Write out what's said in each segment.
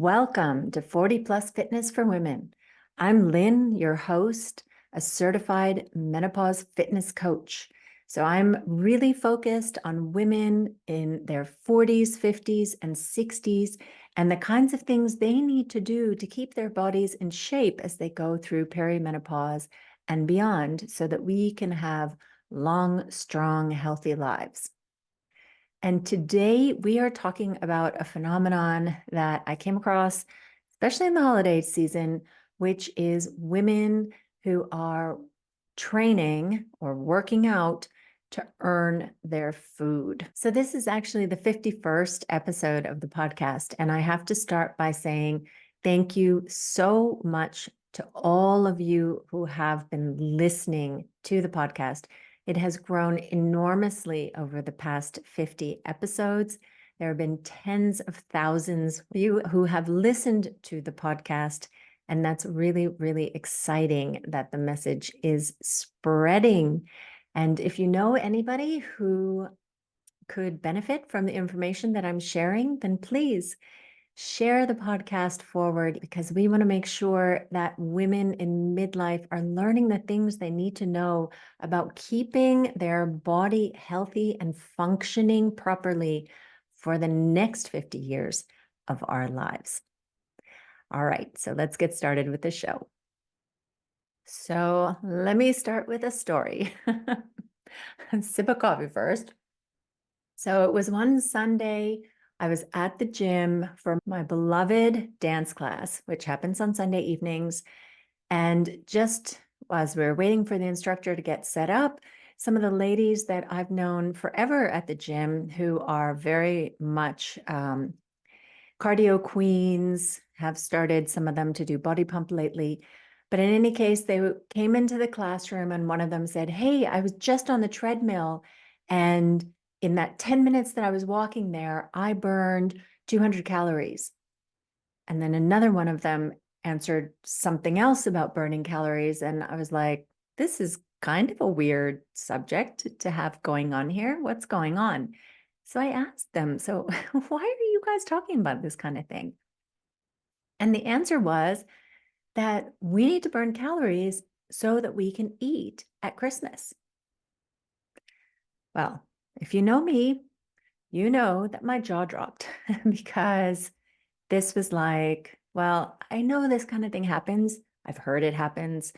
Welcome to 40 Plus Fitness for Women. I'm Lynn, your host, a certified menopause fitness coach. So I'm really focused on women in their 40s, 50s, and 60s, and the kinds of things they need to do to keep their bodies in shape as they go through perimenopause and beyond, so that we can have long, strong, healthy lives. And today we are talking about a phenomenon that I came across, especially in the holiday season, which is women who are training or working out to earn their food. So this is actually the 51st episode of the podcast. And I have to start by saying thank you so much to all of you who have been listening to the podcast. It has grown enormously over the past 50 episodes. There have been tens of thousands of you who have listened to the podcast, and that's really, really exciting that the message is spreading. And if you know anybody who could benefit from the information that I'm sharing, then please share the podcast forward, because we want to make sure that women in midlife are learning the things they need to know about keeping their body healthy and functioning properly for the next 50 years of our lives. All right, so let's get started with the show. So let me start with a story. Sip of coffee first. So it was one Sunday. I was at the gym for my beloved dance class, which happens on Sunday evenings. And just as we were waiting for the instructor to get set up, some of the ladies that I've known forever at the gym, who are very much cardio queens, have started, some of them, to do body pump lately. But in any case, they came into the classroom and one of them said, "Hey, I was just on the treadmill, and in that 10 minutes that I was walking there, I burned 200 calories. And then another one of them answered something else about burning calories. And I was like, this is kind of a weird subject to have going on here. What's going on? So I asked them, so why are you guys talking about this kind of thing? And the answer was that we need to burn calories so that we can eat at Christmas. Well, if you know me, you know that my jaw dropped because this was like, well, I know this kind of thing happens. I've heard it happens,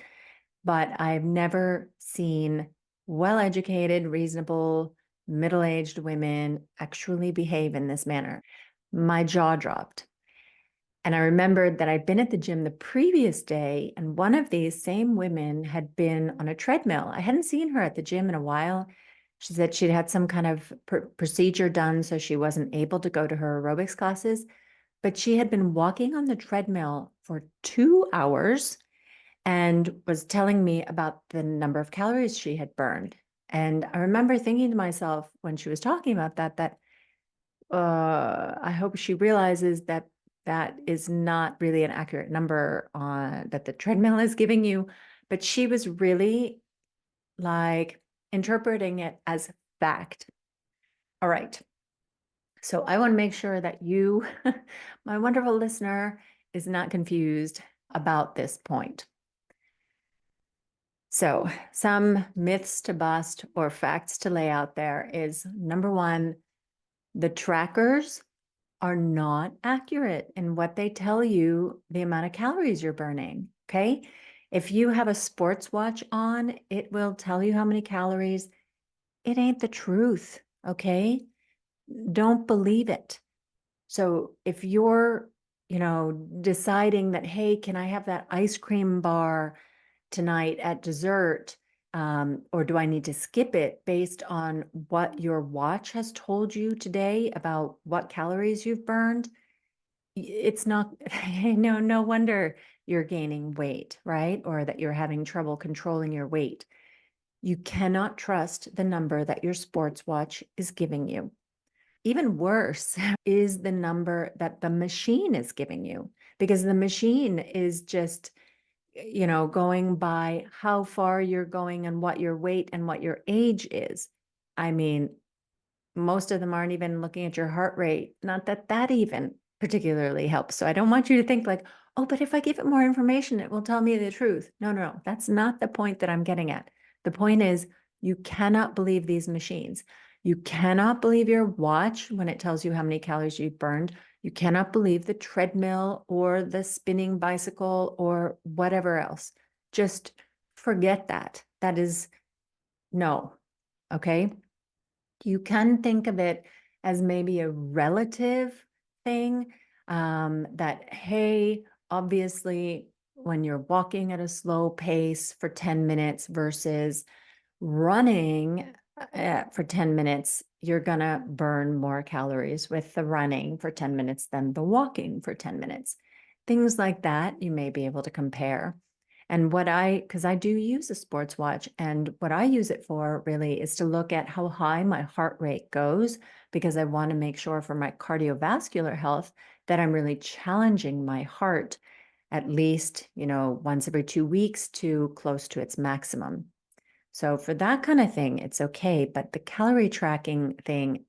but I've never seen well-educated, reasonable, middle-aged women actually behave in this manner. My jaw dropped. And I remembered that I'd been at the gym the previous day, and one of these same women had been on a treadmill. I hadn't seen her at the gym in a while. She said she'd had some kind of procedure done, so she wasn't able to go to her aerobics classes, but she had been walking on the treadmill for 2 hours and was telling me about the number of calories she had burned. And I remember thinking to myself when she was talking about that I hope she realizes that that is not really an accurate number that the treadmill is giving you. But she was really like interpreting it as fact. All right. So I want to make sure that you, my wonderful listener, is not confused about this point. So some myths to bust or facts to lay out there is, number one, the trackers are not accurate in what they tell you the amount of calories you're burning, okay? If you have a sports watch on, it will tell you how many calories. It ain't the truth, okay? Don't believe it. So if you're, deciding that, hey, can I have that ice cream bar tonight at dessert? Or do I need to skip it based on what your watch has told you today about what calories you've burned? It's not, no wonder you're gaining weight, right? Or that you're having trouble controlling your weight. You cannot trust the number that your sports watch is giving you. Even worse is the number that the machine is giving you, because the machine is just, going by how far you're going and what your weight and what your age is. I mean, most of them aren't even looking at your heart rate. Not that even particularly helps. So I don't want you to think like, oh, but if I give it more information, it will tell me the truth. No, no, no. That's not the point that I'm getting at. The point is you cannot believe these machines. You cannot believe your watch when it tells you how many calories you've burned. You cannot believe the treadmill or the spinning bicycle or whatever else. Just forget that. That is no. Okay. You can think of it as maybe a relative thing, that, hey, obviously, when you're walking at a slow pace for 10 minutes versus running for 10 minutes, you're going to burn more calories with the running for 10 minutes than the walking for 10 minutes. Things like that, you may be able to compare. And because I do use a sports watch, and what I use it for really is to look at how high my heart rate goes, because I want to make sure for my cardiovascular health that I'm really challenging my heart at least, once every 2 weeks to close to its maximum. So for that kind of thing, it's okay. But the calorie tracking thing,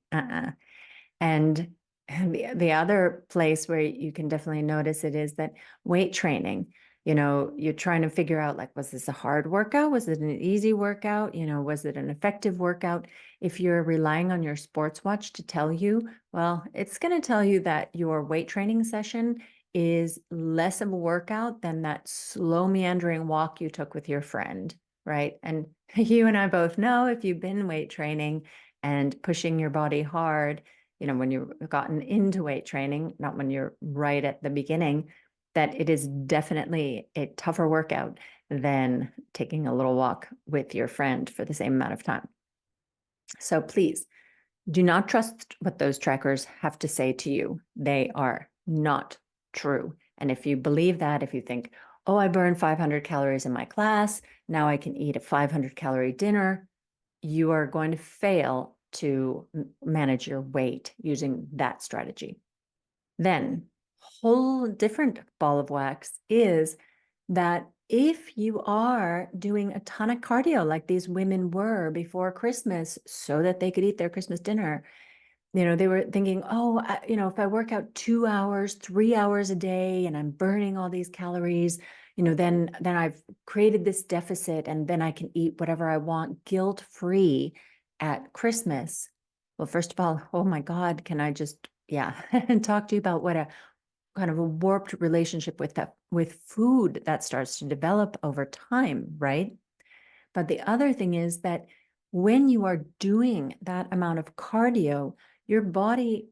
And the other place where you can definitely notice it is that weight training. You're trying to figure out, like, was this a hard workout? Was it an easy workout? Was it an effective workout? If you're relying on your sports watch to tell you, well, it's going to tell you that your weight training session is less of a workout than that slow meandering walk you took with your friend, right? And you and I both know, if you've been weight training and pushing your body hard, when you've gotten into weight training, not when you're right at the beginning, that it is definitely a tougher workout than taking a little walk with your friend for the same amount of time. So please do not trust what those trackers have to say to you. They are not true. And if you believe that, if you think, oh, I burned 500 calories in my class, now I can eat a 500-calorie dinner, you are going to fail to manage your weight using that strategy. Then, whole different ball of wax is that if you are doing a ton of cardio like these women were before Christmas so that they could eat their Christmas dinner, they were thinking, oh, if I work out 2 hours, 3 hours a day, and I'm burning all these calories, then I've created this deficit, and then I can eat whatever I want guilt-free at Christmas. Well, first of all, oh my God, can I just, talk to you about what a kind of a warped relationship with food that starts to develop over time, right? But the other thing is that when you are doing that amount of cardio, your body,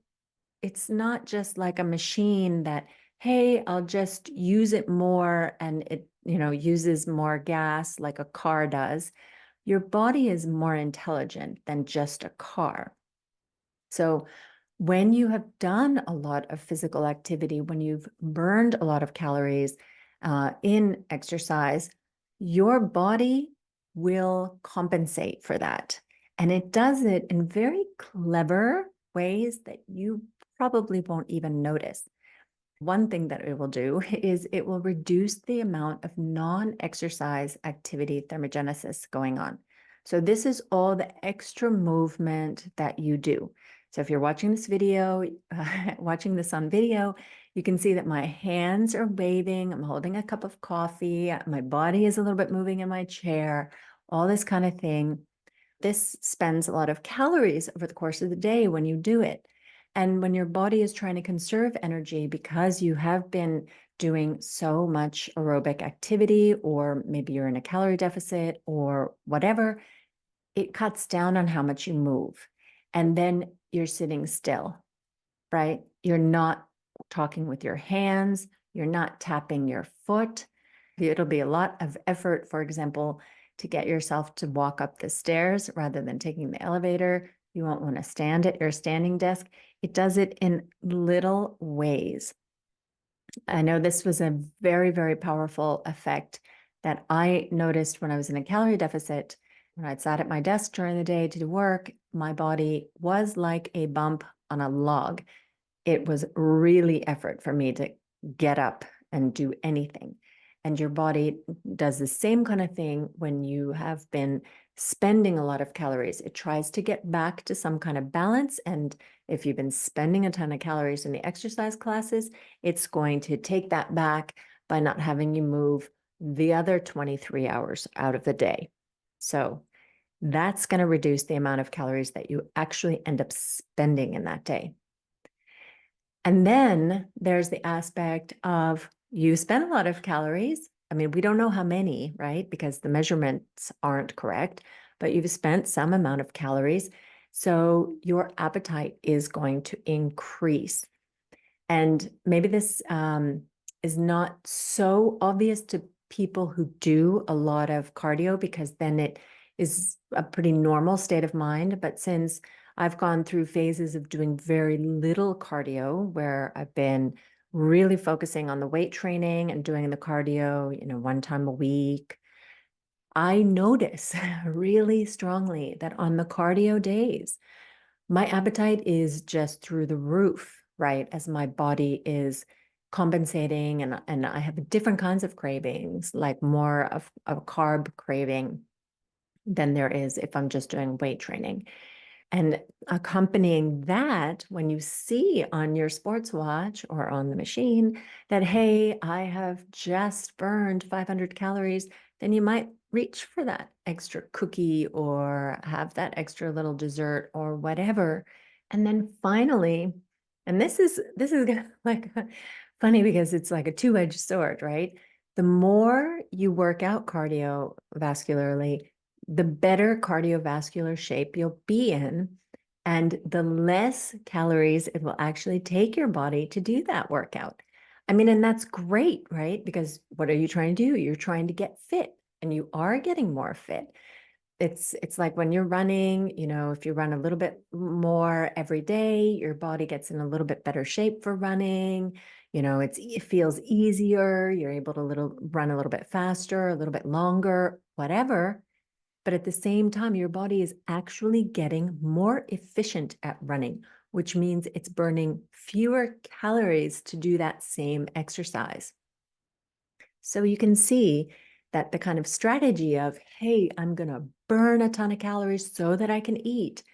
it's not just like a machine that, hey, I'll just use it more and it, uses more gas like a car does. Your body is more intelligent than just a car. So when you have done a lot of physical activity, when you've burned a lot of calories in exercise, your body will compensate for that. And it does it in very clever ways that you probably won't even notice. One thing that it will do is it will reduce the amount of non-exercise activity thermogenesis going on. So this is all the extra movement that you do. So if you're watching this video, watching this on video, you can see that my hands are waving. I'm holding a cup of coffee. My body is a little bit moving in my chair, all this kind of thing. This spends a lot of calories over the course of the day when you do it. And when your body is trying to conserve energy because you have been doing so much aerobic activity, or maybe you're in a calorie deficit or whatever, it cuts down on how much you move. And then you're sitting still, right? You're not talking with your hands. You're not tapping your foot. It'll be a lot of effort, for example, to get yourself to walk up the stairs rather than taking the elevator. You won't want to stand at your standing desk. It does it in little ways. I know this was a very, very powerful effect that I noticed when I was in a calorie deficit. When I'd sat at my desk during the day to do work, my body was like a bump on a log. It was really effort for me to get up and do anything. And your body does the same kind of thing when you have been spending a lot of calories. It tries to get back to some kind of balance. And if you've been spending a ton of calories in the exercise classes, it's going to take that back by not having you move the other 23 hours out of the day. So that's going to reduce the amount of calories that you actually end up spending in that day. And then there's the aspect of you spend a lot of calories. I mean, we don't know how many, right? Because the measurements aren't correct, but you've spent some amount of calories. So your appetite is going to increase. And maybe this is not so obvious to people who do a lot of cardio, because then it is a pretty normal state of mind. But since I've gone through phases of doing very little cardio, where I've been really focusing on the weight training and doing the cardio, 1 time a week, I notice really strongly that on the cardio days, my appetite is just through the roof, right? As my body is compensating, and I have different kinds of cravings, like more of a carb craving than there is if I'm just doing weight training. And accompanying that, when you see on your sports watch or on the machine that, hey, I have just burned 500 calories, then you might reach for that extra cookie or have that extra little dessert or whatever. And then finally, and this is like funny because it's like a two-edged sword, right? The more you work out cardiovascularly, the better cardiovascular shape you'll be in, and the less calories it will actually take your body to do that workout. I mean, and that's great, right? Because what are you trying to do? You're trying to get fit, and you are getting more fit. It's like when you're running, if you run a little bit more every day, your body gets in a little bit better shape for running. It feels easier. You're able to run a little bit faster, a little bit longer, whatever. But at the same time, your body is actually getting more efficient at running, which means it's burning fewer calories to do that same exercise. So you can see that the kind of strategy of, hey, I'm going to burn a ton of calories so that I can eat,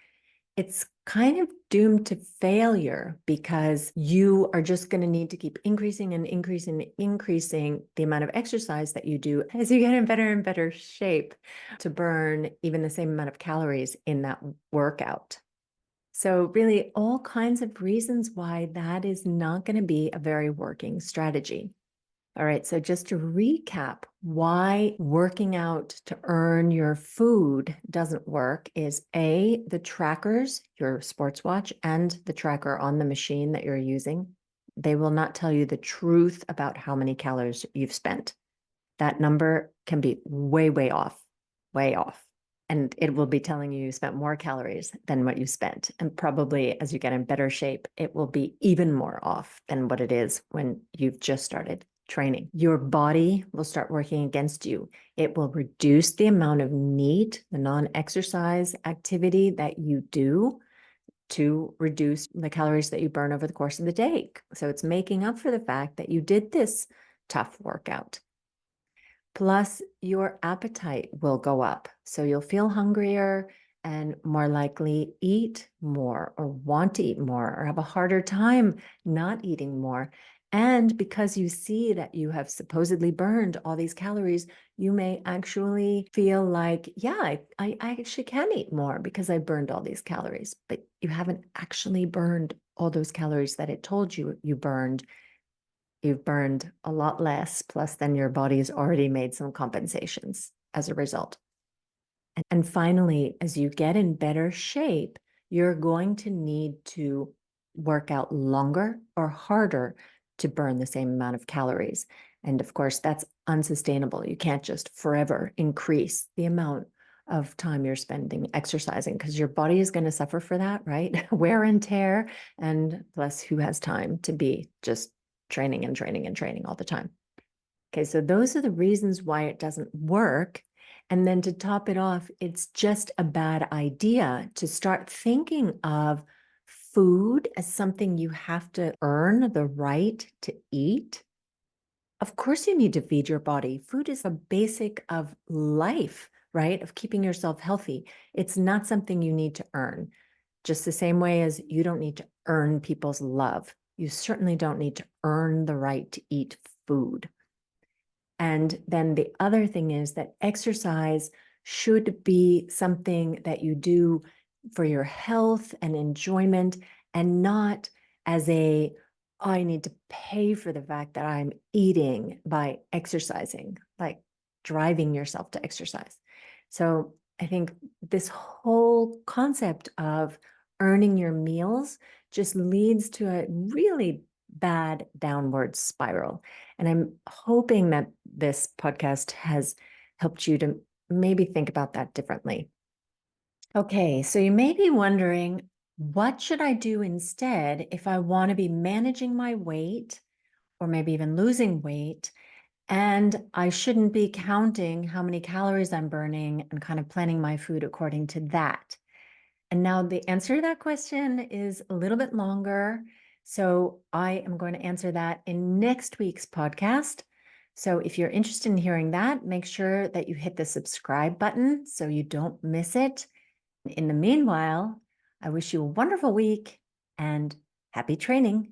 it's kind of doomed to failure, because you are just going to need to keep increasing and increasing and increasing the amount of exercise that you do as you get in better and better shape to burn even the same amount of calories in that workout. So really all kinds of reasons why that is not going to be a very working strategy. All right, so just to recap, why working out to earn your food doesn't work is A, the trackers, your sports watch, and the tracker on the machine that you're using, they will not tell you the truth about how many calories you've spent. That number can be way, way off, way off. And it will be telling you spent more calories than what you spent. And probably as you get in better shape, it will be even more off than what it is when you've just started training. Your body will start working against you. It will reduce the amount of NEAT, the non-exercise activity that you do, to reduce the calories that you burn over the course of the day. So it's making up for the fact that you did this tough workout. Plus, your appetite will go up. So you'll feel hungrier and more likely eat more or want to eat more or have a harder time not eating more. And because you see that you have supposedly burned all these calories, you may actually feel like, yeah, I actually can eat more because I burned all these calories. But you haven't actually burned all those calories that it told you you burned. You've burned a lot less, plus then your body's already made some compensations as a result. And finally, as you get in better shape, you're going to need to work out longer or harder to burn the same amount of calories. And of course, that's unsustainable. You can't just forever increase the amount of time you're spending exercising, because your body is going to suffer for that, right? Wear and tear. And plus, who has time to be just training and training and training all the time? Okay, so those are the reasons why it doesn't work. And then to top it off, it's just a bad idea to start thinking of food as something you have to earn the right to eat. Of course, you need to feed your body. Food is a basic of life right? Of keeping yourself healthy. It's not something you need to earn. Just the same way as you don't need to earn people's love. You certainly don't need to earn the right to eat food. And then the other thing is that exercise should be something that you do for your health and enjoyment, and not as I need to pay for the fact that I'm eating by exercising, like driving yourself to exercise. So I think this whole concept of earning your meals just leads to a really bad downward spiral. And I'm hoping that this podcast has helped you to maybe think about that differently. Okay, so you may be wondering, what should I do instead if I want to be managing my weight or maybe even losing weight, and I shouldn't be counting how many calories I'm burning and kind of planning my food according to that? And now the answer to that question is a little bit longer. So I am going to answer that in next week's podcast. So if you're interested in hearing that, make sure that you hit the subscribe button so you don't miss it. In the meanwhile, I wish you a wonderful week and happy training.